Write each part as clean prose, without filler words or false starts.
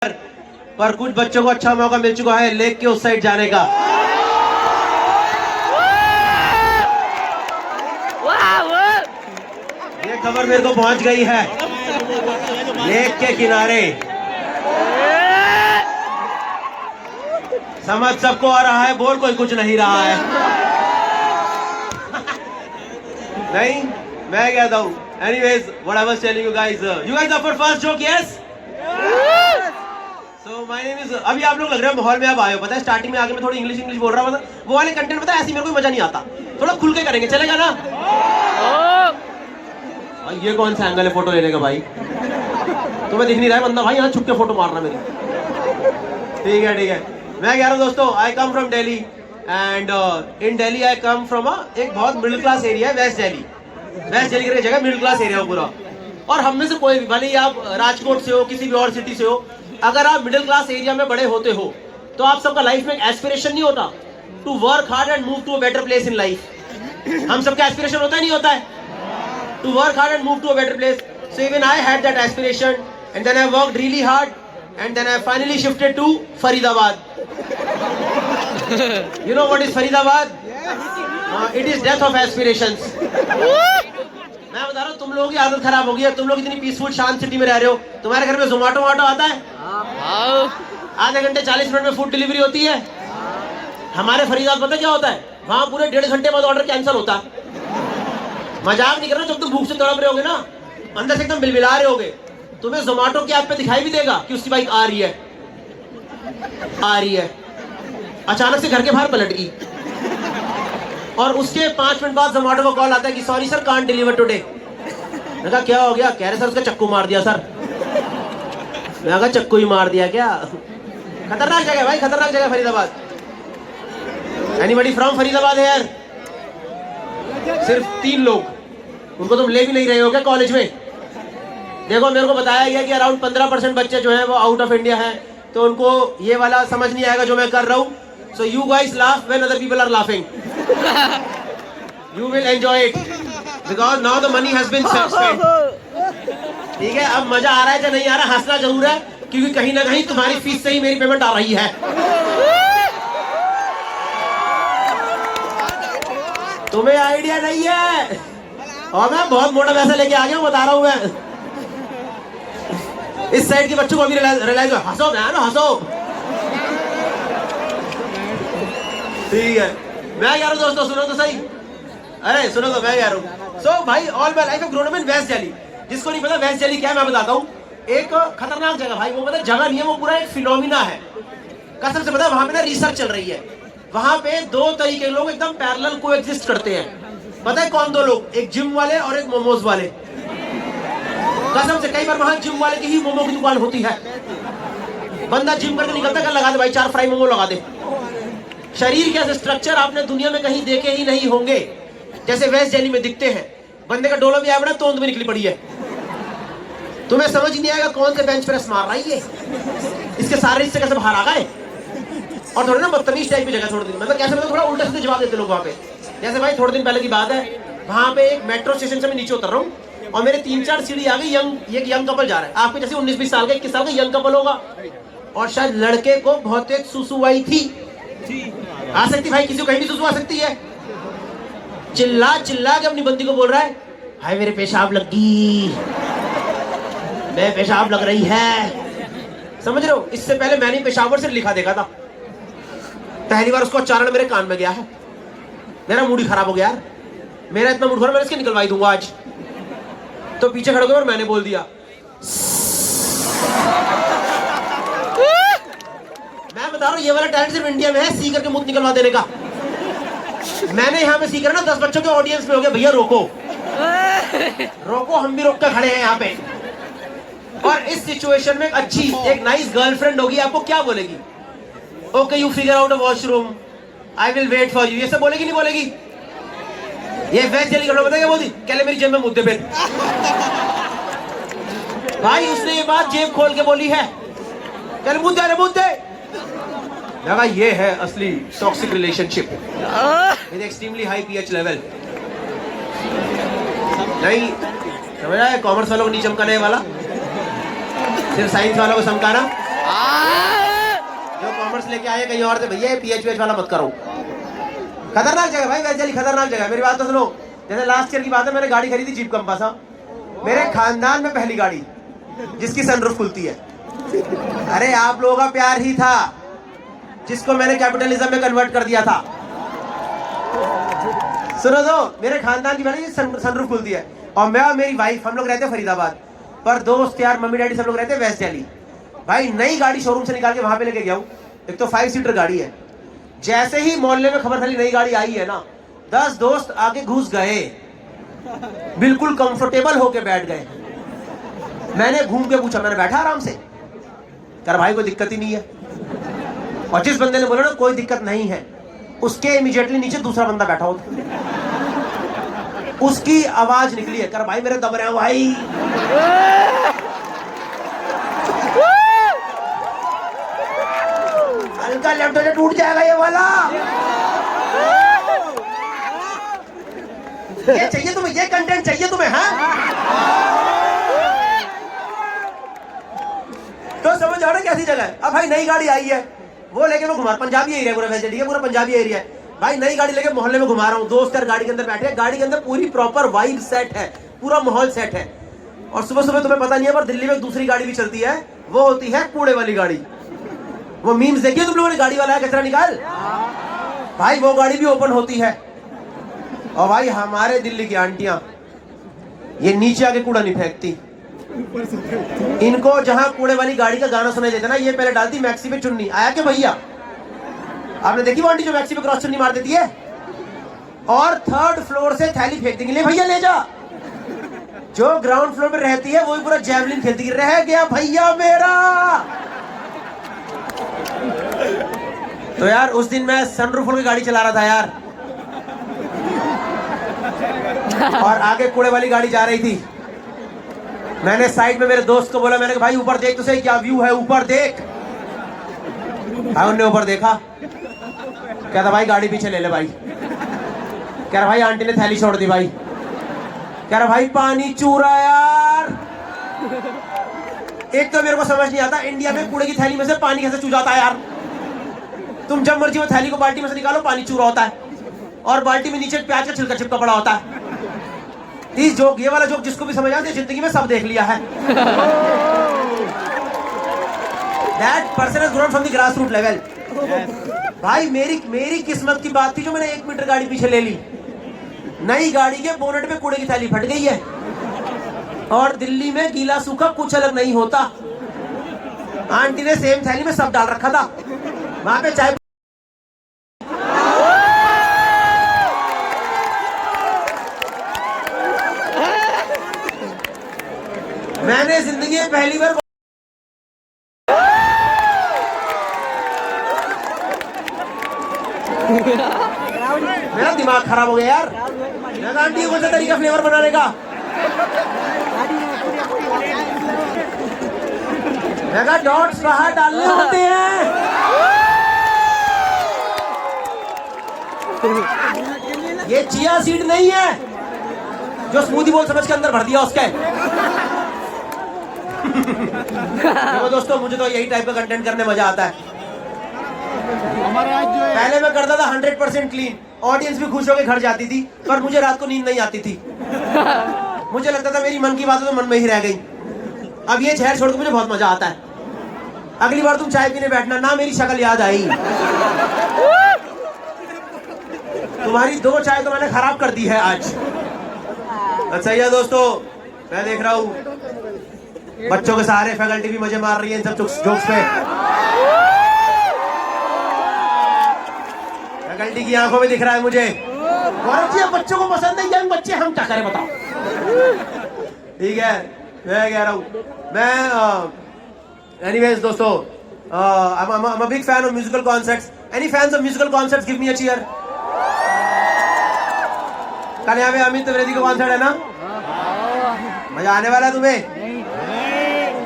पर कुछ बच्चों को अच्छा मौका मिल चुका है लेक के उस साइड जाने का। ये खबर मेरे को पहुंच गई है, लेक के किनारे समझ सबको आ रहा है, बोल कोई कुछ नहीं रहा है। नहीं, मैं कहता हूँ। Anyways, what I was telling you guys are for first joke, yes? So my name is, अभी आप लोग लग रहे हो माहौल में अब आए हो, पता है स्टार्टिंग में आगे मैं थोड़ी इंग्लिश बोल रहा हूँ, वो वाले कंटेंट पता है ऐसे मेरे को मजा नहीं आता, थोड़ा खुल के करेंगे, चलेगा ना? ये कौन सा एंगल है फोटो लेने का भाई? तुम्हें दिख नहीं रहा है बंदा भाई, यहाँ छुप के फोटो मारना मेरी। ठीक है ठीक है, मैं कह रहा हूँ दोस्तों, I come from Delhi and in Delhi I come from एक बहुत मिडिल क्लास एरिया है, वेस्ट दिल्ली। वेस्ट दिल्ली की जगह मिडिल क्लास एरिया पूरा, और हम में से कोई भी, भले ही आप राजकोट से हो, किसी भी और सिटी से हो, अगर आप मिडिल क्लास एरिया में बड़े होते हो तो आप सबका लाइफ में एक एस्पिरेशन नहीं होता to work hard and move to a better place in life? हम सबका एस्पिरेशन होता है नहीं होता है? To work hard and move to a better place. So even I had that aspiration and then I worked really hard and then I finally shifted to Faridabad. You know what is Faridabad? It is death of aspirations. मैं बता रहा हूँ, तुम लोगों की आदत खराब हो गई है, तुम लोग इतनी पीसफुल शांत सिटी में रह रहे हो, तुम्हारे घर में जोमेटो आता है? आधे घंटे 40 मिनट में फूड डिलीवरी होती है। हमारे फरीदाबाद पता क्या होता है, वहाँ पूरे 1.5 घंटे बाद ऑर्डर कैंसिल होता है। मजाक नहीं कर रहा, जब तुम भूख से तड़प रहे होगे ना, अंदर से एकदम बिलबिला रहे होगे, तुम्हें जोमेटो की ऐप पे दिखाई भी देगा कि उसकी बाइक आ रही है, अचानक से घर के बाहर पलट गई, और उसके 5 मिनट बाद जोमेटो को कॉल आता है कि sorry sir, can't deliver today. मैं कहा क्या हो गया? कह रहे सर उसका चक्कू मार दिया सर। मैं कहा चक्कू ही मार दिया क्या? खतरनाक जगह भाई, खतरनाक जगह फरीदाबाद। एनीबॉडी फ्रॉम फरीदाबाद है यार? सिर्फ 3 लोग, उनको तुम ले भी नहीं रहे हो क्या कॉलेज में? देखो मेरे को बताया गया कि अराउंड 15% बच्चे जो हैं वो आउट ऑफ इंडिया हैं, तो उनको ये वाला समझ नहीं आएगा जो मैं कर रहा हूँ। So you guys laugh when other people are laughing. You will enjoy it because now the money has been spent. ठीक है, अब मजा आ रहा है या नहीं आ रहा, हंसना जरूर है, क्योंकि कहीं ना कहीं तुम्हारी फीस से ही मेरी पेमेंट आ रही है। तुम्हें आइडिया नहीं है, और मैं बहुत मोटा पैसा लेके आ गया हूँ, बता रहा हूँ मैं। इस साइड के बच्चों को अभी रियलाइज हो, हंसो ना हंसो। ठीक है, मैं कह रहा हूँ दोस्तों, सुनो तो सही, अरे सुनो तो, मैं कह रहा हूँ। सो भाई, all my life I grown up in west Delhi. जिसको नहीं पता वेस्ट दिल्ली क्या है, मैं बताता हूँ। एक खतरनाक जगह भाई, वो मतलब जगह नहीं है, वो पूरा एक फिनोमिना है, कसम से पता है। वहां पे ना रिसर्च चल रही है, वहां पे 2 तरीके के लोग एकदम पैरेलल कोएग्जिस्ट करते हैं। पता है कौन 2 लोग? एक जिम वाले और एक मोमोज वाले। कसम से कई बार वहां जिम वाले की ही मोमो की दुकान होती है। बंदा जिम करके निकलता है, लगा दे भाई 4 फ्राई मोमो लगा दे। शरीर के ऐसे स्ट्रक्चर आपने दुनिया में कहीं देखे ही नहीं होंगे जैसे वेस्ट दिल्ली में दिखते हैं। बंदे का डोला भी आया बड़ा, तोंद भी निकली पड़ी है। तुम्हें समझ नहीं आएगा कौन से बेंच प्रेस मार रहा है ये, इसके सारे हिस्से कैसे बाहर आ गए। और थोड़े ना बदतमीज टाइप की जगह, थोड़े दिन मतलब कैसे, मतलब थोड़ा उल्टा सीधे जवाब देते लोग वहाँ पे। जैसे भाई थोड़े दिन पहले की बात है, वहाँ पे एक मेट्रो स्टेशन से मैं नीचे उतर रहा हूँ, और मेरे 3-4 सीढ़ी आ गई, एक यंग कपल जा रहा है, आपके जैसे 19-20 साल का, 21 साल का यंग कपल होगा, और शायद लड़के को बहुत तेज सुसु आई थी। आ सकती भाई, किसी को कहीं भी सुसु आ सकती है। चिल्ला चिल्ला के अपनी बंदी को बोल रहा है, हाय मेरे पेशाब लगी, मैं पेशाब लग रही है। समझ रहे हो? इससे पहले मैंने पेशावर से लिखा देखा था, पहली बार उसको उच्चारण मेरे कान में गया है। मेरा मूड ही खराब हो गया यार, मेरा इतना मूड खराब, मैं इसके निकलवाई दूंगा आज। तो पीछे खड़े होकर और मैंने बोल दिया। मैं बता रहा हूँ, ये वाला टैलेंट सिर्फ इंडिया में है, सी करके मुंह निकलवा देने का। मैंने यहाँ पे सी करा ना, 10 बच्चों के ऑडियंस में हो गया, भैया रोको रोको, हम भी रोक कर खड़े हैं यहाँ पे। और इस सिचुएशन में अच्छी एक नाइस गर्लफ्रेंड होगी, आपको क्या बोलेगी? Okay you figure out a washroom, I will wait for you, ये सब बोलेगी नहीं बोलेगी? ये वेस्ट दिल्ली का पता क्या बोलती? कहले मेरी जेब में मुद्दे पे। भाई उसने ये बात जेब खोल के बोली है, कहले मुद्दे मुद्दे। लगा ये है असली toxic relationship with extremely high pH level. नहीं समझ रहा है? कॉमर्स वालों को नहीं चमकाने वाला, सिर्फ साइंस वालों को चमकाना। जो कॉमर्स लेके आए कहीं और से, भैया PH वाला मत करो। खतरनाक जगह भाई वैशाली, खतरनाक जगह। मेरी बात तो सुनो, जैसे लास्ट ईयर की बात है, मैंने गाड़ी खरीदी जीप कंपास। मेरे खानदान में पहली गाड़ी जिसकी सनरूफ खुलती है। अरे आप लोगों का प्यार ही था जिसको मैंने कैपिटलिज्म में कन्वर्ट कर दिया था। सुनो तो, मेरे खानदान की पहले सनरूफ खुलती है। और मैं और मेरी वाइफ, हम लोग रहते हैं फरीदाबाद, पर दोस्त यार मम्मी डैडी सब लोग रहते हैं वेस्ट दिल्ली। भाई नई गाड़ी शोरूम से निकाल के वहां पे लेके गया हूँ। एक तो 5 सीटर गाड़ी है। जैसे ही मोहल्ले में खबर चली नई गाड़ी आई है ना, 10 दोस्त आगे घुस गए, बिल्कुल कंफर्टेबल होके बैठ गए। मैंने घूम के पूछा, मैंने बैठा आराम से? कर भाई कोई दिक्कत ही नहीं है। और जिस बंदे ने बोला ना कोई दिक्कत नहीं है, उसके इमीडिएटली नीचे दूसरा बंदा बैठा होता, उसकी आवाज निकली है, कर भाई मेरे दब रहे हो भाई। हल्का लेफ्ट से टूट जाएगा ये वाला। ये चाहिए तुम्हें, ये कंटेंट चाहिए तुम्हें? हाँ तो समझ आ रहा कैसी जगह है। अब भाई नई गाड़ी आई है, वो लेके मैं घुमा, पंजाबी एरिया पूरा वैसे, ठीक है, पूरा पंजाबी एरिया है भाई। नई गाड़ी लेके मोहल्ले में घुमा रहा हूँ, दोस्त यार गाड़ी के अंदर बैठे हैं, गाड़ी के अंदर पूरी प्रॉपर वाइब सेट है, पूरा माहौल सेट है। और सुबह सुबह तुम्हें पता नहीं है पर दिल्ली में दूसरी गाड़ी भी चलती है, वो होती है कूड़े वाली गाड़ी। वो मीम्स देखिए तुम लोगों ने, गाड़ी वाला है कचरा निकाल, भाई वो गाड़ी भी ओपन होती है। और भाई हमारे दिल्ली की आंटियां ये नीचे आके कूड़ा नहीं फेंकती। इनको जहां कूड़े वाली गाड़ी का गाना सुनाई देता ना, ये पहले डालती मैक्सी पे चुन्नी। आया क्या भैया? आपने देखी वो आंटी जो मैक्सी पे क्रॉस चुन्नी मार देती है और 3rd फ्लोर से थैली फेंक देंगे, ले भैया ले जा। जो ग्राउंड फ्लोर पे रहती है वो भी पूरा जैवलिन खेलती है, रह गया भैया मेरा। तो यार उस दिन मैं सनरूफ की गाड़ी चला रहा था यार, और आगे कूड़े वाली गाड़ी जा रही थी। मैंने साइड में मेरे दोस्त को बोला, मैंने कहा भाई ऊपर देख तो सही क्या व्यू है, ऊपर देख। भाई उन्होंने ऊपर देखा, कहता भाई गाड़ी पीछे ले ले भाई। कह रहा भाई आंटी ने थैली छोड़ दी भाई। कह रहा भाई पानी चूरा यार। एक तो मेरे को समझ नहीं आता इंडिया में कूड़े की थैली में से पानी कैसे चू जाता है यार। तुम जब मर्जी वो थैली को बाल्टी में से निकालो, पानी चूरा होता है, और बाल्टी में नीचे प्याज का छिलका चिपका पड़ा होता है। इस जोक, ये वाला जोक जिसको भी समझ आती है जिंदगी में सब देख लिया है। That person has grown from the grassroots level. भाई मेरी किस्मत की बात थी जो मैंने 1 मीटर गाड़ी पीछे ले ली। नई गाड़ी के बोनेट पे कूड़े की थैली फट गई है। और दिल्ली में गीला सूखा कुछ अलग नहीं होता। आंटी ने सेम थैली में सब डाल रखा था। वहां पे चाय मैंने जिंदगी में पहली बार मेरा दिमाग खराब हो गया यार। आंटी कौन सा तरीका फ्लेवर बनाने का? मैं कहा डॉट्स बाहर डालने होते हैं। ये चिया सीड नहीं है जो स्मूदी बोल समझ के अंदर भर दिया उसके। देखो दोस्तों, मुझे तो यही टाइप का कंटेंट करने मजा आता है। हमारे आज जो है पहले मैं करता था 100% क्लीन, ऑडियंस भी खुश होकर घर जाती थी, पर मुझे रात को नींद नहीं आती थी। मुझे लगता था मेरी मन की बात तो मन में ही रह गई। अब ये शहर छोड़ के मुझे बहुत मजा आता है। अगली बार तुम चाय पीने बैठना ना, मेरी शक्ल याद आई। तुम्हारी 2 चाय तो मैंने खराब कर दी है आज। अच्छा है दोस्तों, मैं देख रहा हूँ बच्चों के सहारे फैकल्टी भी मजे मार रही है इन सब जोक्स पे। फैकल्टी की आंखों में दिख रहा है मुझे, बच्चों को पसंद है यंग बच्चे, हम क्या करें बताओ। ठीक है, मैं कह रहा हूँ मैं एनीवेज दोस्तों, I'm a big fan of musical concerts. Any fans of musical concerts? Give me a cheer. कल यहाँ पे अमित त्रिवेदी का कॉन्सर्ट है ना, मजा आने वाला है तुम्हें?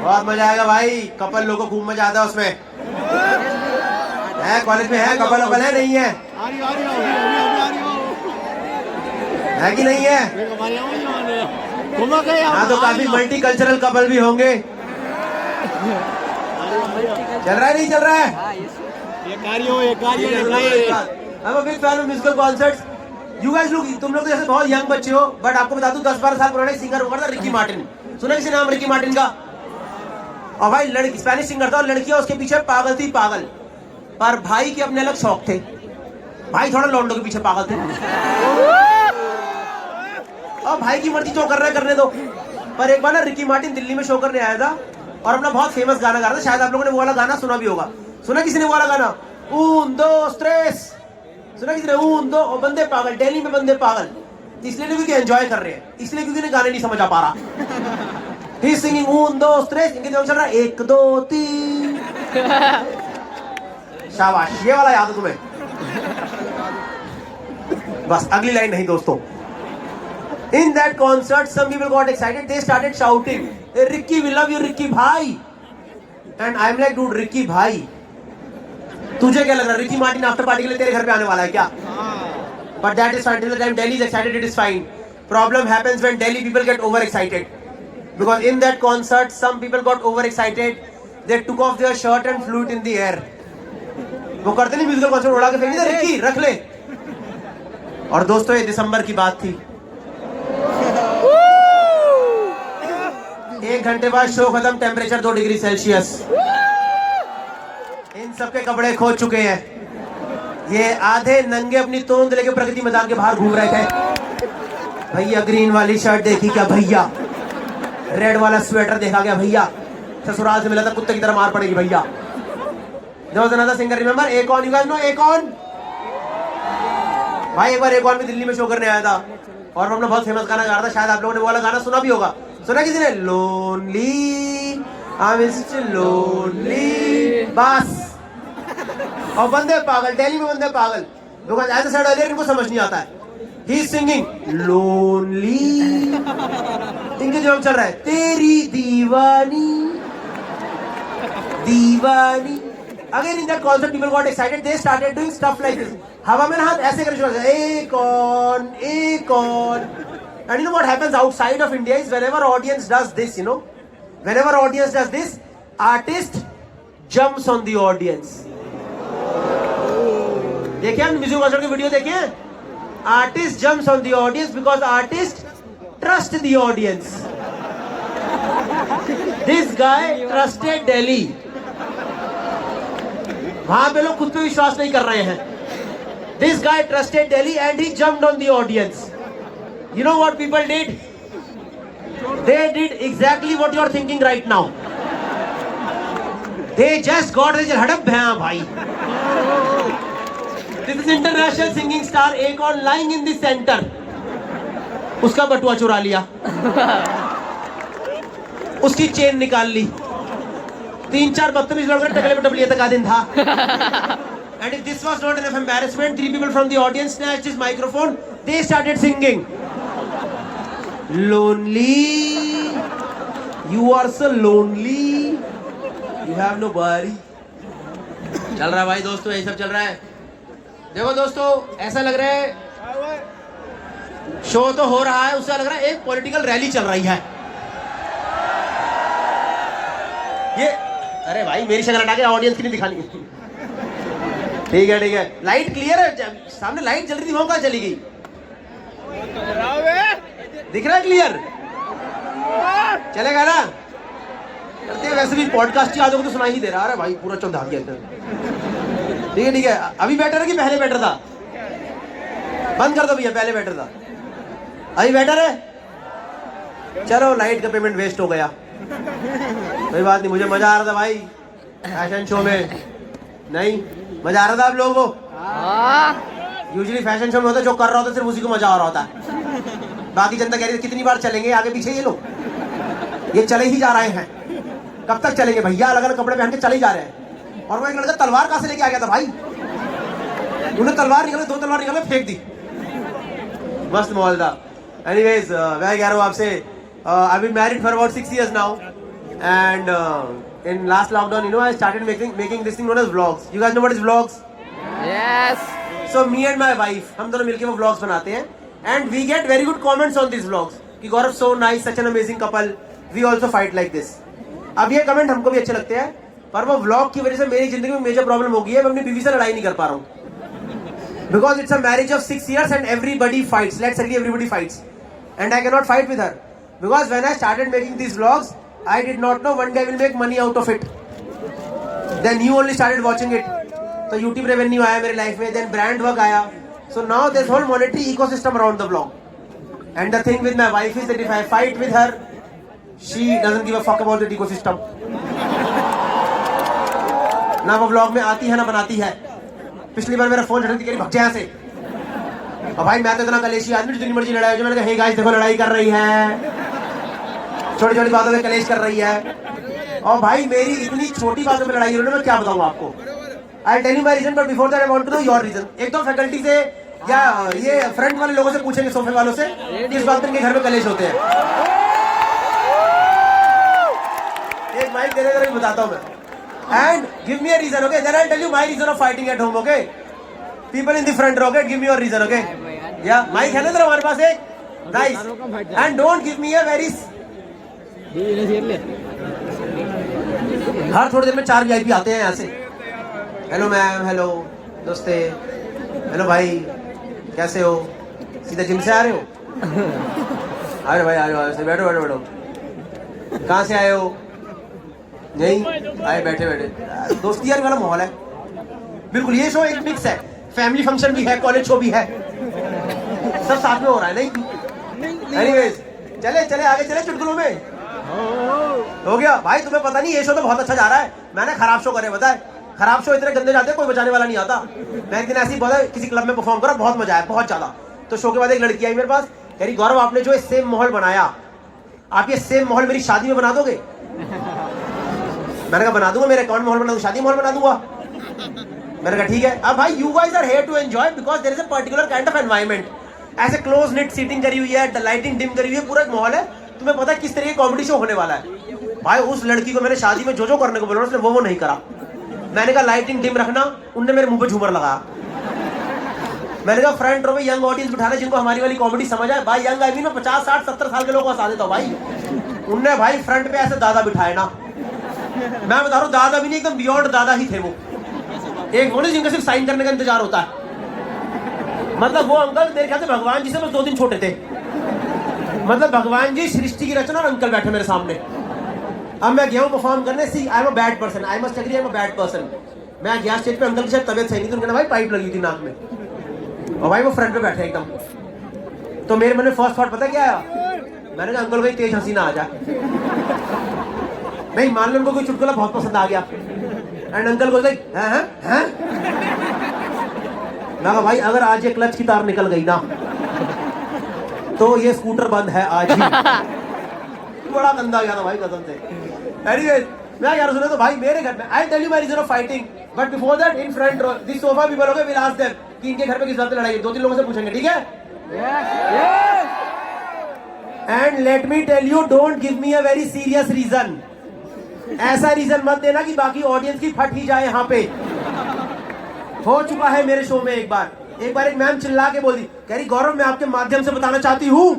बहुत मजा आएगा भाई। कपल लोगों को खूब मजा आता है उसमें। है कॉलेज में है कपल वपल है नहीं है? है कि नहीं है? हाँ तो काफी मल्टी कल्चरल कपल भी होंगे। चल रहा है नहीं चल रहा है? ये कार्यो दिखाइए। I'm a big fan of musical concerts. You guys look, तुम लोग तो जैसे बहुत यंग बच्चे हो, बट आपको बता दूं 10-12 साल पुराना सिंगर हुआ था रिकी मार्टिन। सुना किसी नाम रिकी मार्टिन का? और भाई लड़की स्पेनिश सिंगर था और लड़कियां उसके पीछे पागल थी पागल। पर भाई के अपने अलग शौक थे। भाई थोड़ा लौंडों के पीछे पागल थे। और भाई की मर्जी जो कर रहे करने दो। पर एक बार ना रिकी मार्टिन दिल्ली में शो करने आया था और अपना बहुत फेमस गाना गा रहा था। शायद आप लोगों ने वो वाला गाना सुना भी होगा। सुना किसी ने वो वाला गाना? Un, dos, tres। सुना किसी ने? Un, दो। और बंदे पागल, दिल्ली में बंदे पागल। इसलिए नहीं क्योंकि एंजॉय कर रहे हैं, इसलिए क्योंकि गाने नहीं समझ आ पा रहा। He is singing un, dos, tres। इनके दिमाग चल रहा है 1, 2, 3। शाबाश, ये वाला याद है तुम्हें? बस अगली लाइन नहीं दोस्तों। In that concert, some people got excited. They started shouting, "Hey, Ricky, we love you, Ricky भाई." And I'm like, dude, Ricky भाई, तुझे क्या लग रहा है रिकी मार्टिन आफ्टर पार्टी के लिए तेरे घर पे आने वाला है क्या? But that is fine. Till the time Delhi is excited, it is fine. Problem happens when Delhi people get overexcited. Because in that concert, some people got overexcited. They took off their shirt and flew it in the air. वो करते नहीं musical concert उड़ा के फेंक दे, Ricky रख ले। और दोस्तों ये दिसंबर की बात थी। 1 घंटे बाद शो खत्म, टेम्परेचर 2 डिग्री सेल्सियस। इन सबके कपड़े खो चुके हैं। ये आधे नंगे अपनी तोंद लेके प्रगति मैदान के बाहर घूम रहे थे। भैया ग्रीन वाली शर्ट देखी क्या भैया? रेड वाला स्वेटर देखा क्या भैया? ससुराल से मिला था, कुत्ते की तरह मार पड़ेगी भैया। There was another singer, remember? Akon, you guys know Akon? भाई एक बार Akon भी दिल्ली में शो करने आया था और हमने बहुत फेमस गाना गा रहा था। शायद आप लोगों ने वो वाला गाना सुना भी होगा। सुना किसी ने? Lonely, I'm still lonely। बस। और बंदे पागल, दिल्ली में बंदे पागल। Because as I said earlier, इनको समझ नहीं आता है। He is singing lonely। इनके जवाब चल रहा है तेरी दीवानी दीवानी। Again in that concert, people got excited. They started doing stuff like this. हवा में ना हाथ ऐसे करके शुरू करते हैं, Akon, Akon। And you know what happens outside of India is whenever audience does this, you know, whenever audience does this, artist jumps on the audience. देखिए हम म्यूजिक कॉन्सर्ट की वीडियो देखिए। Artist jumps on the audience because artist trust the audience. This guy trusted Delhi. वहां पे लोग खुद पे विश्वास नहीं कर रहे हैं। This guy trusted Delhi and he jumped on the audience. You know what people did? They did exactly what you are thinking right now. They just got this हड़प भैया भाई। This is international singing star Akon lying in the center. उसका बटुआ चुरा लिया, उसकी chain निकाल ली। 3-4 बदतमीज लड़के टकले पे टप लिए तक आ दिन था। And if this was not enough embarrassment, 3 people from the audience snatched his microphone. They started singing, "Lonely, you are so lonely, you have nobody." चल रहा है भाई दोस्तों, यही सब चल रहा है। देखो दोस्तों, ऐसा लग रहा है शो तो हो रहा है, उससे लग रहा है एक पॉलिटिकल रैली चल रही है। ये अरे भाई मेरी शक्ल हटा के ऑडियंस की नहीं दिखानी। ठीक है लाइट क्लियर है, सामने लाइट जल रही थी, वो कहाँ चली गई? दिख रहा है क्लियर? चलेगा ना? करते हैं वैसे भी पॉडकास्ट की आदों को तो सुना ही दे रहा है भाई, पूरा चौंधा दिया। ठीक है अभी बेटर है कि पहले बेटर था? बंद कर दो भैया, पहले बेटर था, अभी बेटर है। चलो लाइट का पेमेंट वेस्ट हो गया, कोई बात नहीं। मुझे मजा आ रहा था भाई फैशन शो में। नहीं मजा आ रहा था आप लोगों को? यूजुअली फैशन शो में होता है जो कर रहा होता है सिर्फ उसी को मजा आ रहा होता है। बाकी जनता कह रही है कितनी बार चलेंगे आगे पीछे ये लोग, ये चले ही जा रहे हैं। कब तक चलेंगे भैया? अलग अलग कपड़े पहन के चले ही जा रहे हैं। और वो एक लड़का तलवार कहाँ से लेके आ गया था भाई? उन्हें तलवार निकाले, 2 तलवार निकाले, फेंक दी। मस्त माहौल था। एनीवेज मैं कह रहा हूँ आपसे, I've been married for about 6 years now, and in last lockdown, you know, I started making this thing known as vlogs. You guys know what is vlogs? Yes. So me and my wife, हम दोनों मिलके वो vlogs बनाते हैं, and we get very good comments on these vlogs. कि गौरव so nice, such an amazing couple. We also fight like this. अब ये comment हमको भी अच्छे लगते हैं, पर वो व्लॉग की वजह से मेरी जिंदगी में मेजर प्रॉब्लम हो गई है, मैं अपनी बीवी से लड़ाई नहीं कर पा रहा हूँ. Because it's a marriage of 6 years and everybody fights. Let's agree, everybody fights. And I cannot fight with her. Because when I started making these vlogs, I did not know one day I will make money out of it. Then you only started watching it. So YouTube revenue आया मेरे life में, then brand work आया. So now there's whole monetary ecosystem around the vlog. And the thing with my wife is that if I fight with her, she doesn't give a fuck about the ecosystem. ना वो vlog में आती है ना बनाती है. पिछली बार मेरा फोन झटक के भाग जा यहाँ से. और भाई मैं तो इतना कलेशी आदमी जितनी मर्जी लड़ाई हो, मैंने कहा हे गाइस देखो लड़ाई कर रही है, छोटी छोटी बातों में कलेश कर रही है. और भाई मेरी इतनी छोटी बातों में लड़ाई हो रही है, मैं क्या बताऊँ आपको. I tell you my reason, but before that I want to know your reason. एक तो फैकल्टी से या ये फ्रंट वाले लोगों से पूछेंगे, सोफे वालों से, किस बात के घर में कलेश होते हैं. एक माइक देने का बताता हूँ मैं. And give me a reason, okay? Then I'll tell you my reason of fighting at home, okay? People in the front row, okay? Give me your reason, okay? Yeah, mic है ना तेरा हमारे पास एक? Nice. And don't give me a very. हर थोड़ी देर में 4 VIP आते हैं यहाँ से. हेलो मैम, हेलो दोस्ते, हेलो भाई, कैसे हो? सीधा जिम से आ रहे हो? अरे भाई आ जाओ, बैठो बैठो बैठो. कहाँ से आए हो? नहीं आए, बैठे बैठे. दोस्ती यार वाला माहौल है बिल्कुल. ये शो एक मिक्स है, फैमिली फंक्शन भी है, कॉलेज शो भी है, सब साथ में हो रहा है. नहीं एनीवेज, चले चले आगे चले चुटकुलों में. हो गया भाई. तुम्हें पता नहीं, ये शो तो बहुत अच्छा जा रहा है. मैंने खराब शो करे, बताए खराब शो इतने गंदे जाते हैं, कोई बचाने वाला नहीं आता. मैं एक दिन ऐसी बोला, किसी क्लब में परफॉर्म करा, बहुत मजा आया, बहुत ज्यादा. तो शो के बाद एक लड़की आई मेरे पास, कह रही गौरव आपने जो सेम माहौल बनाया, आप ये सेम माहौल मेरी शादी में बना दोगे? मैंने कहा बना दूंगा, मेरे अकाउंट में माहौल बना दूंगा, शादी माहौल बना दूंगा. मैंने कहा ठीक है. अब भाई you guys are here to enjoy because there is a particular kind of environment. ऐसे क्लोज निट सीटिंग करी हुई है, लाइटिंग डिम करी हुई है, पूरा एक माहौल है. तुम्हें पता है किस तरह की कॉमेडी शो होने वाला है. भाई उस लड़की को मैंने शादी में जो करने को बोला, उसने वो नहीं करा. मैंने कहा लाइटिंग डिम रखना, उनने मेरे मुंह पे झूमर लगाया. मैंने कहा फ्रंट रो में यंग ऑडियंस बिठाना जिनको हमारी वाली कॉमेडी समझ आए. भाई यंग आई मीन 50, 60, 70 साल के लोगों को हंसा देता हूं भाई. उनने भाई फ्रंट पे ऐसे दादा बिठाए ना, मैं बता रहा हूँ दादा भी नहीं, एकदम बियॉन्ड दादा ही थे वो. एक वो जिनका सिर्फ साइन करने का इंतजार होता है. मतलब वो अंकल मेरे ख्याल से भगवान जी से बस 2 दिन छोटे थे. मतलब भगवान जी सृष्टि की रचना और अंकल बैठे मेरे सामने. अब मैं गया हूँ परफॉर्म करने. See I am a bad person, I must agree, I am a bad person. मैं गया स्टेज पे, अंकल की शायद तबियत सही नहीं थी, उन्होंने भाई पाइप लगी थी नाक में, और भाई वो फ्रंट पे बैठे एकदम. तो मेरे मन में फर्स्ट थॉट पता क्या आया? मैंने कहा अंकल भाई तेज हंसी ना आ जाए. नहीं मान लो उनको कोई चुटकुला बहुत पसंद आ गया, एंड अंकल को हैं मैं भाई अगर आज ये क्लच की तार निकल गई ना तो ये स्कूटर बंद है आज ही. बड़ा गंदा गया था भाई कसम से. एनीवेज मैं यार सुनो तो भाई मेरे घर में, I tell you my reason of fighting, but before that in front row this sofa people, okay, will ask them कि इनके घर पे किस बात पे लड़ाई है. 2-3 लोगों से पूछेंगे, ठीक है? And let me tell you, don't give me a very serious reason. ऐसा रीजन मत देना कि बाकी ऑडियंस की फट ही जाए. यहाँ पे हो चुका है मेरे शो में एक बार एक मैम चिल्ला के बोल दी, कह रही गौरव मैं आपके माध्यम से बताना चाहती हूँ,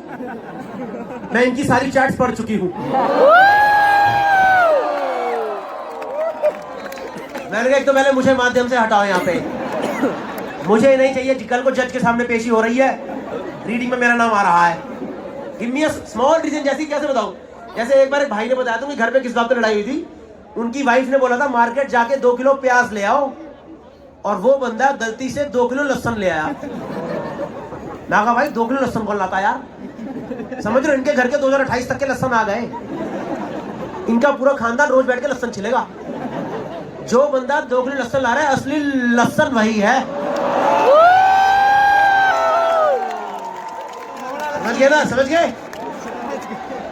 मैं इनकी सारी चैट्स पढ़ चुकी हूँ. मैंने कहा एक तो पहले मुझे माध्यम से हटाओ यहाँ पे, मुझे नहीं चाहिए. कल को जज के सामने पेशी हो रही है, रीडिंग में मेरा नाम आ रहा है. Give me a small reason. जैसे कैसे बताऊं? जैसे एक बार एक भाई ने बताया था कि घर पे किस बात पे लड़ाई हुई थी. उनकी वाइफ ने बोला था मार्केट जाके 2 किलो प्याज ले आओ, और वो बंदा गलती से 2 किलो लहसुन ले आया. मैं कहा भाई 2 किलो लहसुन कौन लाता यार? समझ रहे, इनके घर के 2028 तक के लहसुन आ गए. इनका पूरा खानदान रोज बैठ के लहसुन छिलेगा. जो बंदा 2 किलो लहसुन ला रहा है, असली लहसुन वही है. समझ गए ना? समझ गए?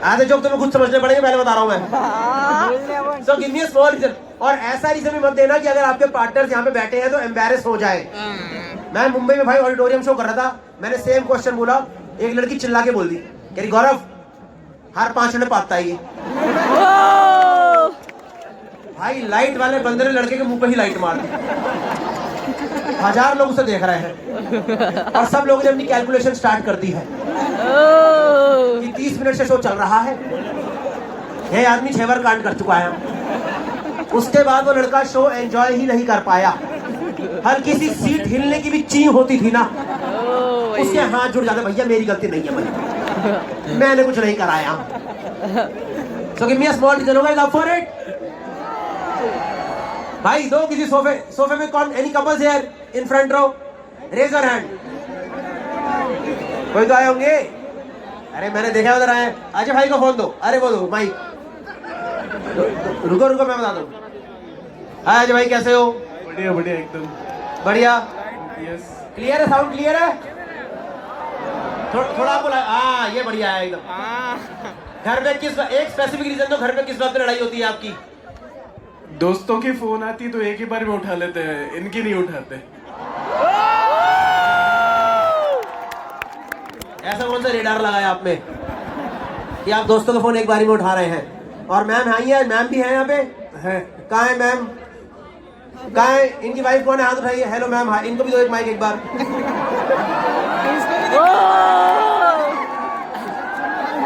आधे जोक तुम्हें खुद समझने पड़ेंगे, पहले बता रहा हूं मैं. So give me a small reason. और ऐसा रीजन भी मत देना कि अगर आपके पार्टनर्स यहाँ पे बैठे हैं तो एम्बैरेस हो जाए. मैं मुंबई में भाई ऑडिटोरियम शो कर रहा था, मैंने सेम क्वेश्चन बोला, एक लड़की चिल्ला के बोल दी, कह रही गौरव हर 5 मिनट पाता है ये. भाई लाइट वाले बंदे ने लड़के के मुंह पे ही लाइट मार दी. 1000 लोग उसे देख रहे हैं, और सब लोगों ने अपनी कैलकुलेशन स्टार्ट कर दी है कि 30 मिनट से शो चल रहा है. ये आदमी 6 बार कांड कर चुका है. उसके बाद वो लड़का शो एंजॉय ही नहीं कर पाया। हल्की सी सीट हिलने की भी ची होती थी ना, उसके हाथ जुड़ जाते, भैया मेरी गलती नहीं है भाई, मैंने कुछ नहीं कराया। So give me a small reason, guys, up for it? भाई दो किसी सोफे में कौन, any couples here in front row? Raise your hand. कोई तो आए होंगे? अरे मैंने देखा उधर आए। अजय भाई को फोन दो, अरे वो दो माइक। रुको मैं बता दूं। हाय अजय भाई, कैसे हो? बढ़िया बढ़िया एकदम बढ़िया। यस क्लियर है, साउंड क्लियर है? थोड़ा आपको हाँ ये बढ़िया है एकदम। घर में किस, एक स्पेसिफिक रीजन तो, घर में किस बात पे लड़ाई होती है आपकी? दोस्तों की फोन आती तो एक ही बार में उठा लेते हैं, इनकी नहीं उठाते। ऐसा कौन सा रेडार लगाया आप में कि आप दोस्तों का फोन एक बारी में उठा रहे हैं? और मैम आई है, मैम भी है यहाँ पे है? कहाँ है मैम? कहाँ है इनकी वाइफ? कौन है? हाथ उठाइए। हेलो मैम, हाँ इनको भी दो एक माइक एक बार।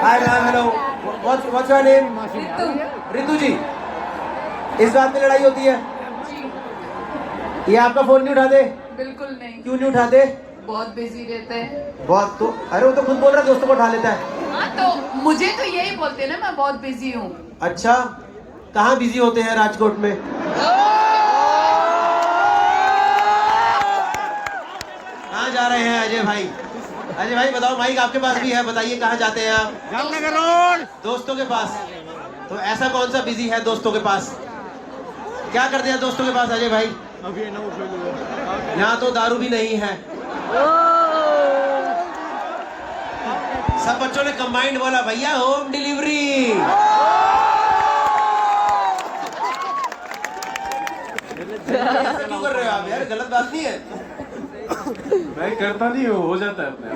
Hi ma'am, hello, what's your name? Ritu ji. इस बात पे लड़ाई होती है? ये आपका फोन नहीं उठाते? बिल्कुल नहीं। क्यों नहीं उठाते? बहुत बिजी रहते हैं। बहुत तो, अरे वो तो खुद बोल रहा है दोस्तों को उठा लेता है। हाँ तो मुझे तो यही बोलते हैं ना, मैं बहुत बिजी हूँ। अच्छा, कहाँ बिजी होते हैं राजकोट में? कहाँ जा रहे हैं अजय भाई? अजय भाई बताओ, माइक आपके पास भी है, बताइए कहाँ जाते हैं आप? जामनगर रोड। दोस्तों के पास। तो ऐसा कौन सा बिजी है दोस्तों के पास? क्या करते हैं दोस्तों के पास अजय भाई? यहाँ तो दारू भी नहीं है। सब बच्चों ने कंबाइंड बोला, भैया होम डिलीवरी। ऐसा क्यों कर रहे हो आप यार? गलत बात नहीं है। मैं करता नहीं हूँ, हो जाता है अपने।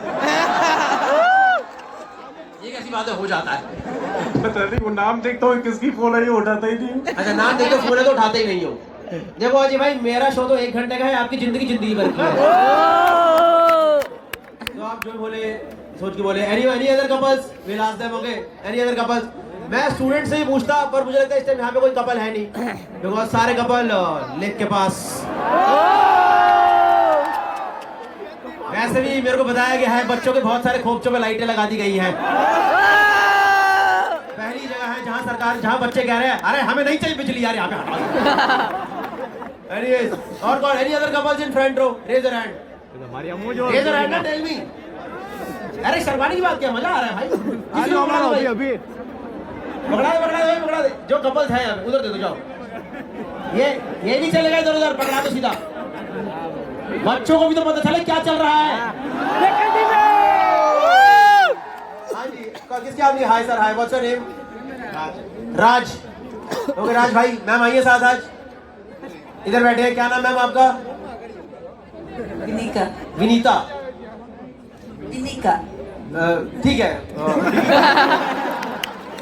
ये कैसी बात है, हो जाता है? पता नहीं, वो नाम देखता हूँ किसकी फोन आई, उठाता ही नहीं। अच्छा, नाम देखते फोन है तो उठाते ही नहीं हो। देखो अजय भाई, मेरा शो तो 1 घंटे का है, आपकी जिंदगी भर की है। तो आप जो बोले सोच के बोले। Any other couples? Will ask them, okay? Any other couples? मैं स्टूडेंट से ही पूछता, पर मुझे लगता है इस टाइम यहाँ पे कोई कपल है नहीं, बिकॉज सारे कपल लेक के पास। वैसे भी मेरे को बताया गया है, बच्चों के बहुत सारे खोपचों पे लाइटें लगा दी गई हैं। पहली जगह है जहाँ बच्चे कह रहे हैं अरे हमें नहीं चाहिए बिजली यार, यहाँ पे हटा दो। Anyways, और कौन? Any other couples in front row? Raise your hand. Raise your hand, tell me. अरे शर्माने की बात क्या, मजा आ रहा है भाई। किसी को पकड़ा दे। जो कपल्स हैं यहाँ पे उधर दे दो, जाओ। ये नहीं चलेगा इधर, पकड़ा दो सीधा। बच्चों को भी तो पता चले क्या चल रहा है। हाँ जी, किसके आपने? Hi sir, hi, what's your name? Raj. Okay Raj भाई, मैम आइए साथ आज, इधर बैठे हैं। क्या नाम मैम आपका? विनीता। विनीता, विनीता। ठीक है।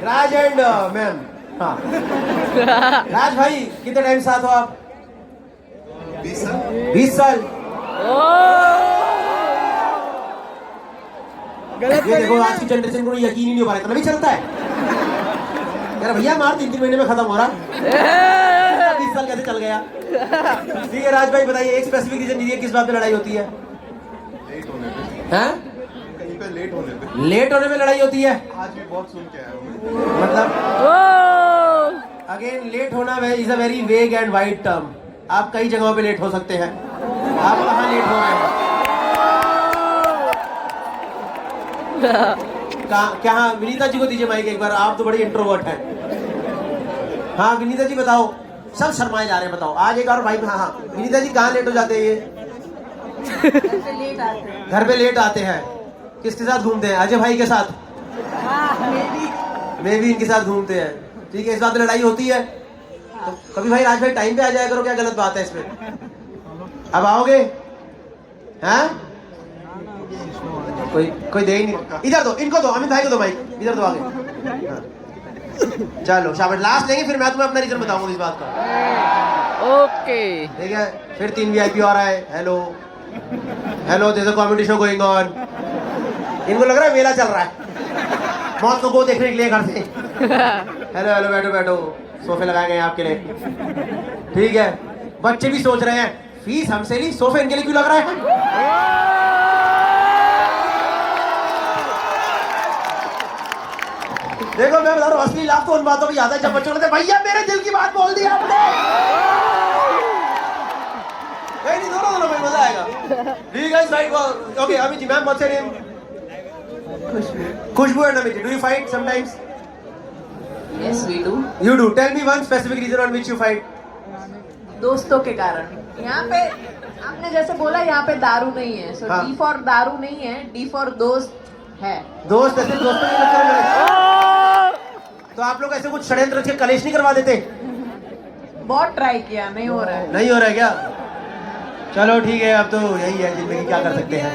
राज एंड मैम। हाँ राज भाई, कितने टाइम साथ हो आप? 20 साल। ये देखो आज की जनरेशन को यकीन ही नहीं हो पा रहा, इतना भी चलता है यार। भैया मार 3 महीने में खत्म हो रहा। 20 साल कैसे चल गया? ठीक है राज भाई बताइए, एक स्पेसिफिक रीजन दीजिए, किस बात पे लड़ाई होती है? हैं? कहीं पे लेट होने पे। लेट होने में लड़ाई होती है? आज भी बहुत सुन के आया हूँ। मतलब अगेन, लेट होना is a very vague and wide term. आप कई जगहों पे लेट हो सकते हैं। आप कहाँ लेट हो रहे हैं? क्या? हाँ, विनीता जी को दीजिए माइक एक बार, आप तो बड़ी इंट्रोवर्ट हैं। हाँ विनीता जी बताओ, सब शर्माए जा रहे हैं, बताओ आज एक और भाई। हाँ विनीता जी, कहाँ लेट हो जाते हैं ये? घर पे लेट आते हैं। किसके साथ घूमते हैं? अजय भाई के साथ? मैं भी इनके साथ घूमते हैं। ठीक है, इस बात पे लड़ाई होती है? तो कभी भाई राज भाई टाइम पे आ जाया करो, क्या गलत बात है इसमें? अब आओगे? हैं? कोई दे ही नहीं। इधर दो, इनको दो, अमित भाई को दो माइक, इधर दो आगे। हाँ। चलो शाबाश, लास्ट लेंगे, फिर मैं तुम्हें अपना रीजन बताऊंगा इस बात का। ओके ठीक है, फिर 3 VIP और आए। Hello hello, there is a comedy show going on. इनको लग रहा है मेला चल रहा है, मौत को देखने के लिए घर से। हेलो हेलो, बैठो बैठो। सोफे लगाए गए हैं आपके लिए, ठीक है। बच्चे भी सोच रहे हैं फीस हमसे ली, सोफे इनके लिए क्यों लग रहा है? देखो मैं बता रहा हूँ, असली लाभ तो उन बातों की याद है जब बच्चों ने भैया मेरे दिल की बात बोल दी आपने। नहीं दोनों भाई मजा आएगा, ठीक है right. Okay Amit ji, ma'am what's your name? Khushbu and Amit, do you fight sometimes? Yes, we do. You do. Tell me one specific reason on which you fight. दोस्तों के कारण। यहाँ पे आपने जैसे बोला यहाँ पे दारू नहीं है, सो हाँ। डी फॉर दारू नहीं है, डी फॉर दोस्त है। दोस्त ऐसे दोस्तों के चक्कर में, तो आप लोग ऐसे कुछ षड्यंत्र रच के कलेश नहीं करवा देते? बहुत ट्राई किया, नहीं हो रहा है। नहीं हो रहा है क्या? चलो ठीक है, अब तो यही है जिंदगी, क्या कर सकते हैं।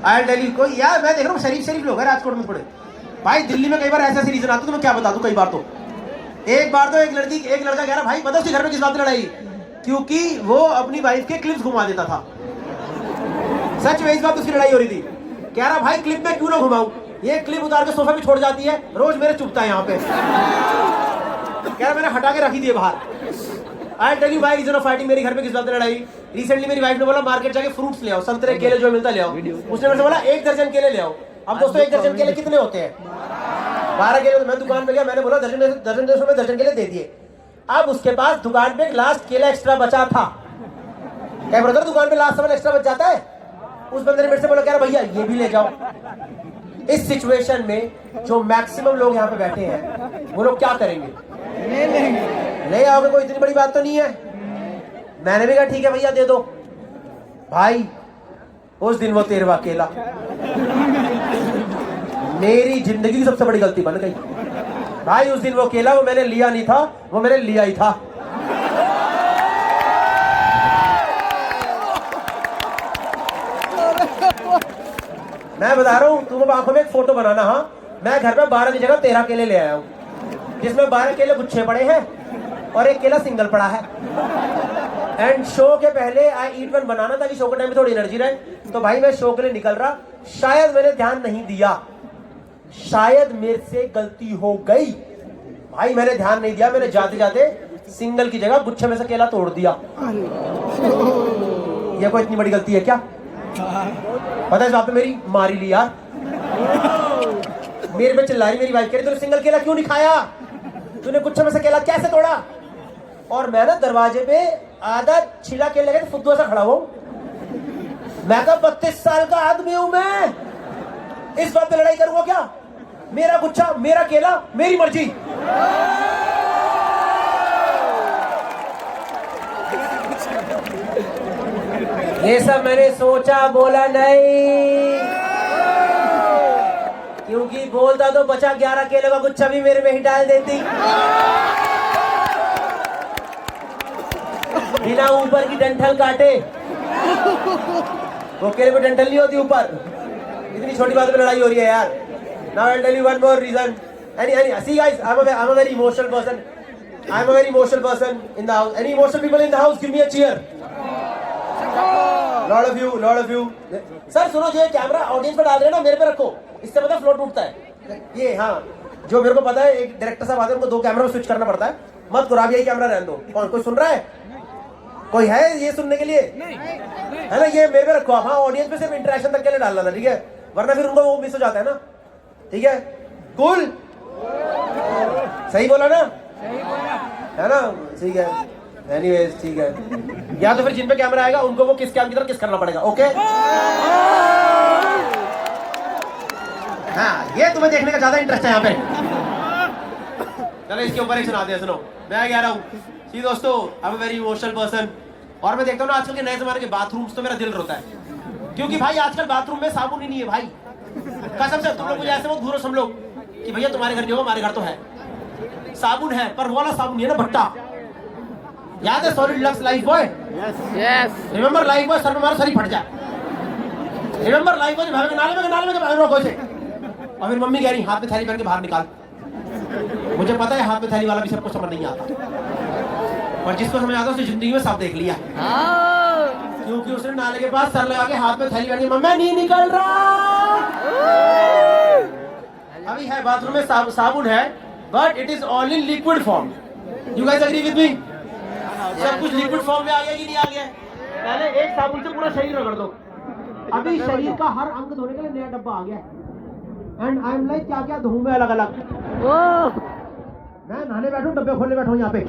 आई टेल यू, कोई यार मैं देख रहा हूँ शरीफ लोग हैं राजकोट में थोड़े। भाई दिल्ली में कई बार ऐसे रीजन आते, तुम्हें क्या बता दूं, कई बार तो एक लड़का कह रहा भाई पता उसके घर में किस बात पे लड़ाई, क्योंकि वो अपनी वाइफ के क्लिप्स घुमा देता था। सच में इस बात उसकी लड़ाई हो रही थी। कह रहा भाई क्लिप में क्यों ना घुमाऊं, ये क्लिप उतार के सोफे पे छोड़ जाती है, रोज मेरे चुभता है यहाँ पे। कह रहा मैंने हटा के रखी थी बाहर। आई टेल यू भाई रीजन ऑफ फाइटिंग, मेरे घर में किस बात पे लड़ाई। रिसेंटली मेरी वाइफ ने बोला मार्केट जाके फ्रूट्स ले आओ, संतरे केले जो मिलता ले आओ। उसने मेरे से बोला 1 दर्जन केले ले आओ। अब दोस्तों 1 दर्जन केले कितने होते हैं? 12 केले। तो मैं दुकान पे गया, मैंने बोला दर्जन केले दे दिए। अब उसके पास दुकान पे लास्ट केला एक्स्ट्रा बचा था। क्या ब्रदर दुकान पे लास्ट सामान एक्स्ट्रा बच जाता है? उस बंदे ने मेरे से बोला कह रहा भैया ये भी ले जाओ। इस सिचुएशन में जो मैक्सिमम लोग यहाँ पे बैठे हैं वो लोग क्या करेंगे? ले आओगे, कोई इतनी बड़ी बात तो नहीं है। मैंने भी कहा ठीक है भैया दे दो। भाई उस दिन वो 13वां केला मेरी जिंदगी की सबसे बड़ी गलती बन गई। भाई उस दिन वो केला वो मैंने लिया नहीं था, वो मैंने लिया ही था। मैं बता रहा हूं, तुम आंखों में एक फोटो बनाना। हाँ मैं घर में 12 की जगह 13 केले ले आया हूं, जिसमें 12 केले गुच्छे पड़े हैं और 1 केला सिंगल पड़ा है। एंड शो के पहले आई ईट वन बनाना ताकि शो के टाइम में थोड़ी एनर्जी रहे। तो भाई मैं शो के लिए निकल रहा, शायद मैंने ध्यान नहीं दिया, शायद मेरे से गलती हो गई। भाई मैंने ध्यान नहीं दिया, मैंने जाते जाते सिंगल की जगह गुच्छे में से केला तोड़ दिया। ये कोई इतनी बड़ी गलती है क्या? पता है इस बात पे मेरी मारी ली यार, मेरे पे चिल्ला रही मेरी वाइफ, कह रही तूने सिंगल केला क्यों नहीं खाया, तूने गुच्छे में से केला कैसे तोड़ा? और मैं ना दरवाजे पे आधा छिला केले लगे फुद्दू सा खड़ा हुआ। मैं तो 32 साल का आदमी हूं, मैं इस बात पे लड़ाई करूंगा क्या? मेरा गुच्छा, मेरा केला, मेरी मर्जी। ये सब मैंने सोचा, बोला नहीं, क्योंकि बोलता तो बचा 11 केले का गुच्छा भी मेरे में ही डाल देती, बिना ऊपर की डंठल काटे। वो केले में डंठल नहीं होती ऊपर। इतनी छोटी बात पे लड़ाई हो रही है यार। Now I'll tell you one more reason. See guys, I'm a very emotional person. I'm a very emotional person in the house. Any emotional people in the house, give me a cheer. Lot of you. Sir सुनो, जो camera audience पे डाल रहे हैं ना, मेरे पे रखो, इससे पता फ्लो टूटता है। ये हाँ, जो मेरे को पता है, एक डायरेक्टर साहब आते हैं, उनको 2 कैमरा में स्विच करना पड़ता है। मत करो, आप यही कैमरा रहने दो। कौन कोई सुन रहा है? कोई है ये सुनने के लिए? है ना, ये मेरे पे रखो आप। हाँ ऑडियंस पे सिर्फ इंटरेक्शन तक के लिए डालना था, ठीक है, वरना फिर उनको वो मिस हो जाता है ना। ठीक है, कूल, सही बोला ना, है ना, ठीक है। एनीवेज ठीक है, या तो फिर जिन पे कैमरा आएगा उनको वो किस कैम की तरह किस करना पड़ेगा। ओके हाँ, ये तुम्हें देखने का ज्यादा इंटरेस्ट है यहाँ पे। चलो इसके ऊपर एक सुना दिया, सुनो। मैं कह रहा हूँ जी दोस्तों, I am very emotional person, और मैं देखता हूँ ना आजकल के नए जमाने के बाथरूम्स, तो मेरा दिल रोता है, क्योंकि भाई आजकल बाथरूम में साबुन ही नहीं है भाई। कसम से तुम लोग मुझे ऐसे मत घूरो सब लोग कि भैया तुम्हारे घर नहीं होगा, हमारे घर तो है, साबुन है, पर वो वाला साबुन नहीं है ना, भट्टा। याद है solid lux life boy? Yes. Remember life boy, sir में मारो सर ही फट जाए। रिमेंबर लाइफ बॉय, नाले में रोको से। और फिर मम्मी कह रही हाथ में थैली पहन के बाहर निकाल। मुझे पता है हाथ में थैली वाला भी सबको समझ नहीं आता, पर जिसको समझ आता है उसने जिंदगी में सब देख लिया, क्योंकि उसने नाले के पास सर लगा के हाथ में थैली पहन के मम्मी नहीं निकल रहा। अभी है बाथरूम में साबुन है, but it is all in liquid form. You guys agree with me? सब कुछ लिक्विड फॉर्म में आ गया कि नहीं आ गया? पहले एक साबुन से पूरा शरीर रगड़ दो, अभी शरीर का हर अंग धोने के लिए नया डब्बा आ गया। एंड आई एम लाइक क्या क्या धोऊं मैं अलग अलग। मैं नहाने बैठूं डब्बे खोलने बैठूं यहाँ पे।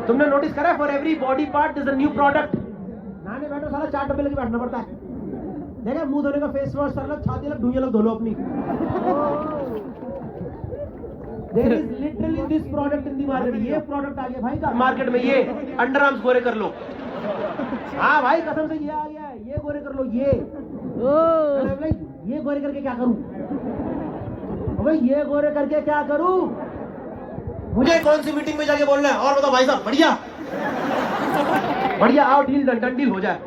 तुमने नोटिस करा for every body part is a new product. नहाने बैठो साला 4 डब्बे लेके बैठना पड़ता है। देखा मुंह धोने का फेस वॉश सर अलग, छाती अलग, ढूंढी अलग धो लो अपनी। There is literally this product in the market. ये प्रोडक्ट आ गया भाई का मार्केट में, ये अंडर आर्म्स गोरे कर लो। हाँ भाई कसम से ये आ गया है, ये गोरे कर लो। ये गोरे करके क्या करूं भाई? ये गोरे करके क्या करूं? मुझे कौन सी मीटिंग में जाके बोलना है? और बताओ भाई साहब, बढ़िया बढ़िया, आओ डील डन डील हो जाए।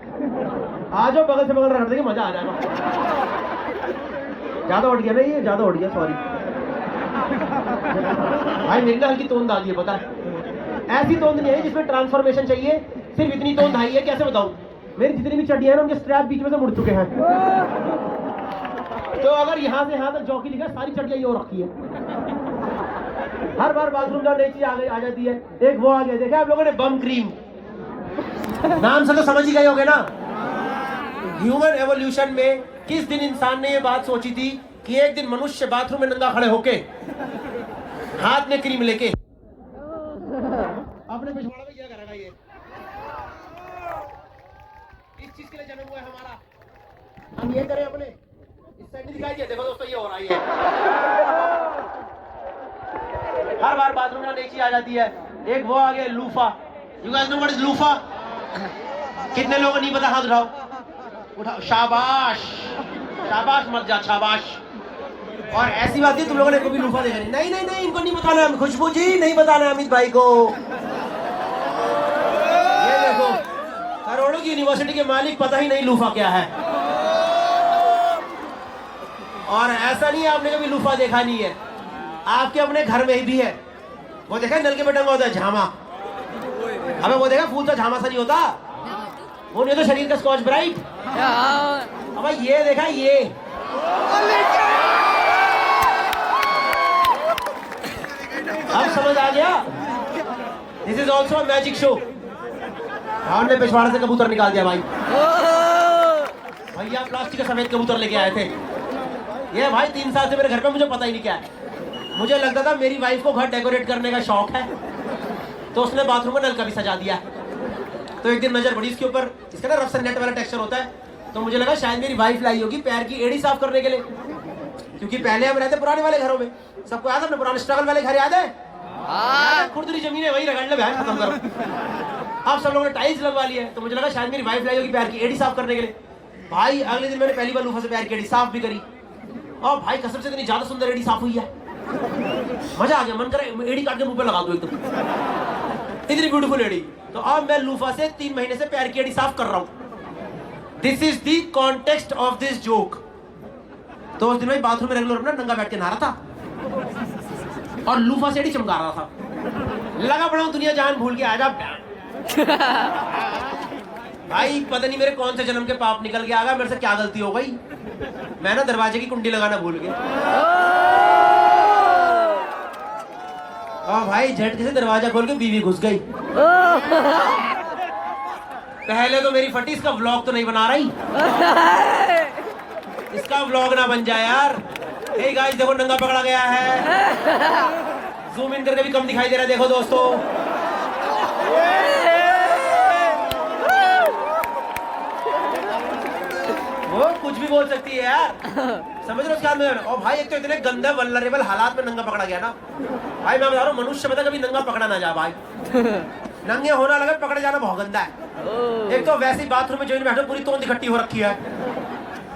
आ जाओ बगल से बगल रख देंगे, मजा आ जाएगा। ज्यादा उठ गया ना ये, ज्यादा उठ गया, सॉरी भाई। मेरी ना हल्की तोंद आ गई है, पता है? ऐसी तोंद नहीं है जिसमें ट्रांसफॉर्मेशन चाहिए, सिर्फ इतनी तोंद आई है। कैसे बताऊं? मेरी जितनी भी चड्डियां हैं ना, उनके स्ट्रैप बीच में से मुड़ चुके हैं। तो अगर यहाँ से यहाँ तक जॉकी लिखा, सारी चड्डियां ये हो रखी है। हर बार बाथरूम का नई चीज आ जाती है। एक वो आ गया, देखा आप लोगों ने, बम क्रीम। नाम से तो समझ ही गए होंगे ना। ह्यूमन एवोल्यूशन में किस दिन इंसान ने ये बात सोची थी कि एक दिन मनुष्य बाथरूम में नंगा खड़े होके हाथ में क्रीम लेके अपने पिछवाड़े में क्या करेगा? ये इस चीज के लिए जन्म हुआ है हमारा। हम ये करें अपने इस साइड में दिखाई दिया। देखो दोस्तों, ये हो रहा है। हर बार बाथरूम में नई चीज आ जाती है। एक वो आ गया, loofah. You guys know what is loofah? कितने लोगों को नहीं पता? हाथ उठाओ, उठाओ। शाबाश शाबाश, मत जा, शाबाश। और ऐसी बात है तुम लोगों ने कभी लूफा देखा नहीं? नहीं नहीं नहीं, इनको नहीं बताना। खुशबू जी नहीं बताना अमित भाई को। ये देखो, करोड़ों की यूनिवर्सिटी के मालिक, पता ही नहीं लूफा क्या है। और ऐसा नहीं है आपने कभी लूफा देखा नहीं है, आपके अपने घर में ही भी है। वो देखा नल के बटन होता है झामा। हमें वो देखा फूल सा झामा सा नहीं होता, वो नहीं तो शरीर का स्कॉच ब्राइट। अब ये देखा, ये अब समझ आ गया? This is also a magic show. हमने पिछवाड़े से कबूतर निकाल दिया भाई। भैया प्लास्टिक का सफेद कबूतर लेके आए थे। ये भाई 3 साल से मेरे घर पे, मुझे पता ही नहीं क्या है। मुझे लगता था मेरी वाइफ को घर डेकोरेट करने का शौक है, तो उसने बाथरूम में नल का भी सजा दिया। तो एक दिन नजर पड़ी इसके ऊपर, इसका ना रफ सा नेट वाला टेक्सचर होता है। तो मुझे लगा शायद मेरी वाइफ लाई होगी पैर की एड़ी साफ करने के लिए, क्योंकि पहले हम रहते पुराने वाले घरों में। सबको याद है अपने पुराने स्ट्रगल वाले घर? याद है? खुरदुरी जमीन है, वही रगड़ ले भाई, खत्म करो। अब सब लोगों ने टाइल्स लगवा लिया है, तो मुझे लगा शायद मेरी वाइफ लाई होगी पैर की एड़ी साफ करने के लिए। भाई अगले दिन मैंने पहली बार लूफा से पैर की एड़ी साफ भी करी, और भाई कसम से इतनी ज्यादा सुंदर एड़ी साफ हुई है, मजा आ गया। मन करे एड़ी काट के मुंह पे लगा दूं एकदम, इतनी ब्यूटीफुल एड़ी। तो अब मैं लूफा से 3 महीने से पैर की एड़ी साफ कर रहा हूं। This is the context of this joke. तो उस दिन मैं बाथरूम में रेगुलर अपना नंगा बैठ के नहा रहा था और लूफा से एड़ी चमका रहा था। लगा पड़ा हूं दुनिया जान भूल के, आजा भाई। पता नहीं मेरे कौन से जन्म के पाप निकल के आ गया, मेरे से क्या गलती हो गई। मैं ना दरवाजे की कुंडी लगाना भूल गया। और भाई झटके से दरवाजा खोल के बीवी घुस गई। पहले तो मेरी फटी, इसका व्लॉग तो नहीं बना रही, इसका व्लॉग ना बन जाए यार। हे गाइस देखो नंगा पकड़ा गया है, जूम इन करके भी कम दिखाई दे रहा है। देखो दोस्तों, वो कुछ भी बोल सकती है यार, समझ रहे हो क्या? और भाई एक तो इतने गंदे वल्नरेबल हालात में नंगा पकड़ा गया ना भाई। मैं बता रहा हूँ, मनुष्य में कभी नंगा पकड़ा ना जा भाई। नंगे होना लगे, पकड़े जाना बहुत गंदा है। एक तो वैसे ही बाथरूम में जो बैठो पूरी तोंद इकट्ठी हो रखी है,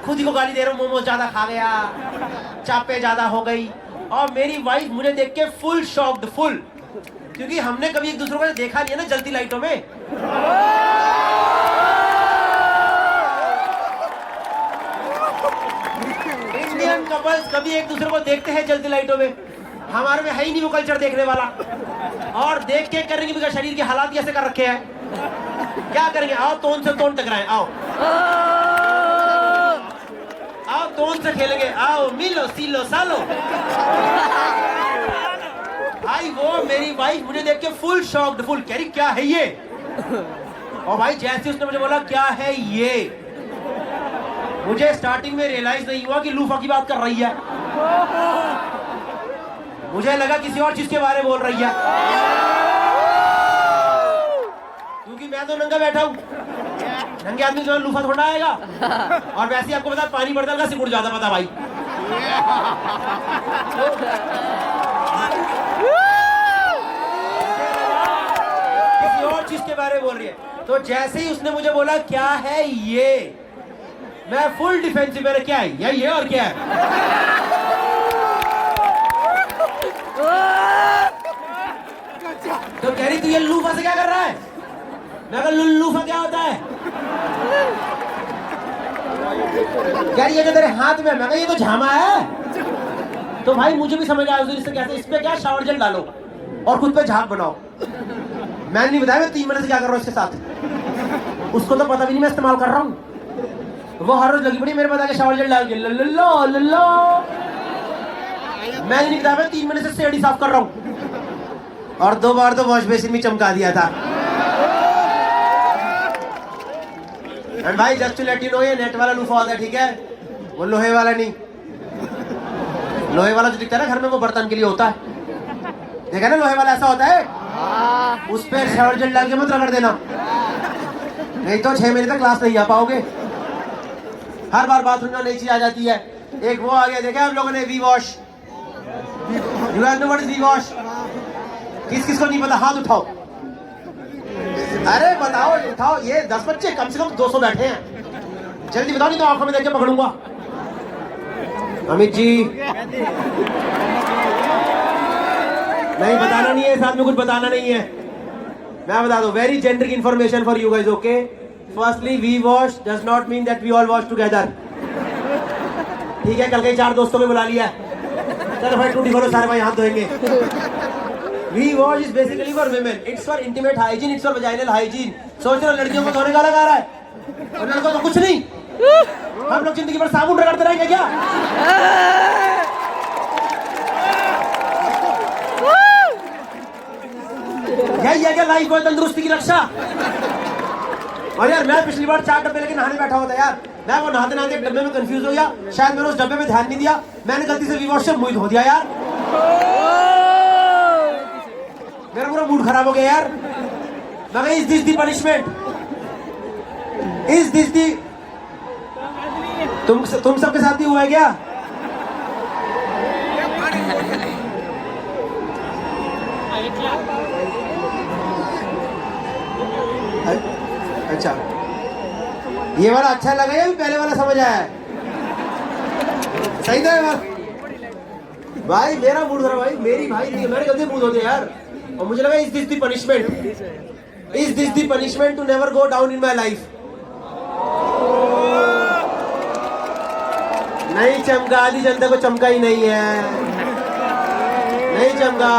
खुद ही को गाली दे रहा हूँ, मोमोज ज्यादा खा गया, चापे ज्यादा हो गई। और मेरी वाइफ मुझे देख के फुल शॉक्ड, फुल, क्योंकि हमने कभी एक दूसरे को देखा नहीं है ना जलती लाइटों में। इंडियन कपल्स कभी एक दूसरे को देखते हैं जलती लाइटों में, हमारे में है ही नहीं वो कल्चर देखने वाला। और देख के करेंगे भी, शरीर के हालात कैसे कर रखे हैं, क्या करेंगे? आओ तोन से तोन टकराएं, आओ तोन से खेलेंगे, आओ मिलो सीलो सालो। भाई वो मेरी वाइफ मुझे देख के फुल शॉक्ड, फुल कह रही क्या है ये। और भाई जैसे उसने मुझे बोला क्या है ये, मुझे स्टार्टिंग में रियलाइज नहीं हुआ कि लूफा की बात कर रही है। मुझे लगा किसी और चीज के बारे में बोल रही है, क्योंकि मैं तो नंगा बैठा हूं, नंगे आदमी जो लूफा थोड़ा आएगा। और वैसे ही आपको पता पानी बर्तन का सिकुड़ जाता पता भाई। किसी और चीज के बारे में बोल रही है। तो जैसे ही उसने मुझे बोला क्या है ये, मैं फुल डिफेंसिव, मेरे क्या है ये और क्या है। तो कह रही तू ये लूफा से क्या कर रहा है। मैं कहा लूफा क्या होता है। कह रही है जो तेरे हाथ में, मैं कहा ये तो झामा है। तो भाई मुझे भी समझ आया इससे कैसे, इस पे क्या शावर जेल डालो और खुद पे झाग बनाओ। मैंने नहीं बताया मैं 3 महीने से क्या कर रहा हूँ इसके साथ। उसको तो पता भी नहीं मैं इस्तेमाल कर रहा हूँ। वो हर रोज लगी पड़ी मेरे बता के शावर जेल डाल के लो। मैंने नहीं बताया मैं 3 महीने से सीढ़ी साफ कर रहा हूँ। और 2 बार तो वॉश बेसिन में चमका दिया था। एंड भाई just to let you know, ये नेट वाला लूफा होता है, ठीक है, वो लोहे वाला नहीं। लोहे वाला जो दिखता है ना घर में, वो बर्तन के लिए होता है। देखा ना लोहे वाला ऐसा होता है, उस पर शावर जेल डाल के मत रगड़ देना, नहीं तो 6 महीने तक क्लास नहीं आ पाओगे। हर बार बाथरूम में नई चीज आ जाती है। एक वो आ गया, देखा आप लोगों ने, we wash. You guys know what is we wash? किस को नहीं पता हाथ उठाओ। अरे बताओ, उठाओ। ये 10 बच्चे कम से कम 200 बैठे हैं, जल्दी बताओ नहीं तो आंखों में देख के पकड़ूंगा। अमित जी नहीं बताना नहीं है, साथ में कुछ बताना नहीं है। मैं बता दूं, very generic information for you guys, okay. Firstly we wash does not mean that we all wash together, ठीक है। कल के 4 दोस्तों को बुला लिया, चलो भाई टूटी खोलो सारे भाई हाथ धोएंगे। V wash is basically for women, it's for intimate hygiene, it's for vaginal hygiene. सोच रहे हो लड़कियों को धोने का लगा रहा है और लड़कों को कुछ नहीं। हम लोग जिंदगी भर साबुन रगड़ते रहेंगे क्या? यही है क्या लाइफ बॉय तंदुरुस्ती की रक्षा? और यार मैं पिछली बार 4 डब्बे लेके नहाने बैठा हुआ था यार, मैं वो नहाते नहाते डब्बे में कंफ्यूज हो गया। शायद मैंने उस डब्बे में ध्यान नहीं दिया, मैंने गलती से वी वॉश से मुंह धो दिया यार। मेरा पूरा मूड खराब हो गया यार। मैं is this the punishment? Is this दी? तुम सबके साथ ही हुआ है क्या? अच्छा, ये वाला अच्छा लगा या पहले वाला समझ आया है? सही था बात भाई। मेरा मूड खराब भाई, मेरी भाई नहीं, मेरे गलती मूड होते यार। और मुझे लगा is this the punishment? Is this the punishment to never go down in my life? नहीं चमका, आधी जनता को चमका ही नहीं है, नहीं चमका।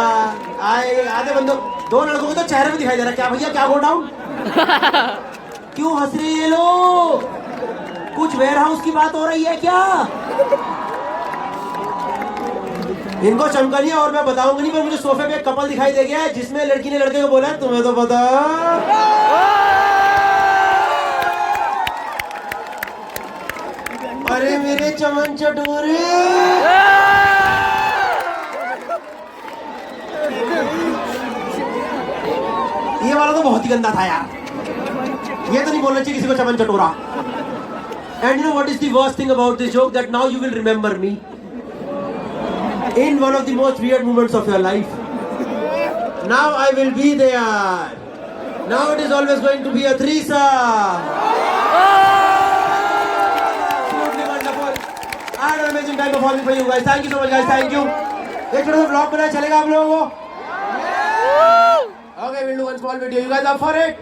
आधे बंदों, 2 लड़कों को तो चेहरे में दिखाई दे रहा है। क्या भैया क्या गो डाउन? क्यों हंस रहे हैं ये लोग? कुछ वेयर हाउस की बात हो रही है क्या? इनको चमका नहीं है और मैं बताऊंगा नहीं, पर मुझे सोफे पे एक कपल दिखाई दे गया है जिसमें लड़की ने लड़के को बोला तुम्हें तो पता। अरे मेरे चमन चटोरे, ये वाला तो बहुत ही गंदा था यार। ये तो नहीं बोलना चाहिए किसी को Chaman Chatora. And you know what is the worst thing about this joke? That now you will remember me in one of the most weird moments of your life. Now I will be there. Now it is always going to be a threesome. Absolutely wonderful. I had an amazing time performing for you guys. Thank you so much guys. Thank you. एक छोटा सा vlog बनाया, चलेगा आप लोगों को? Okay, we'll do one small video. You guys up for it?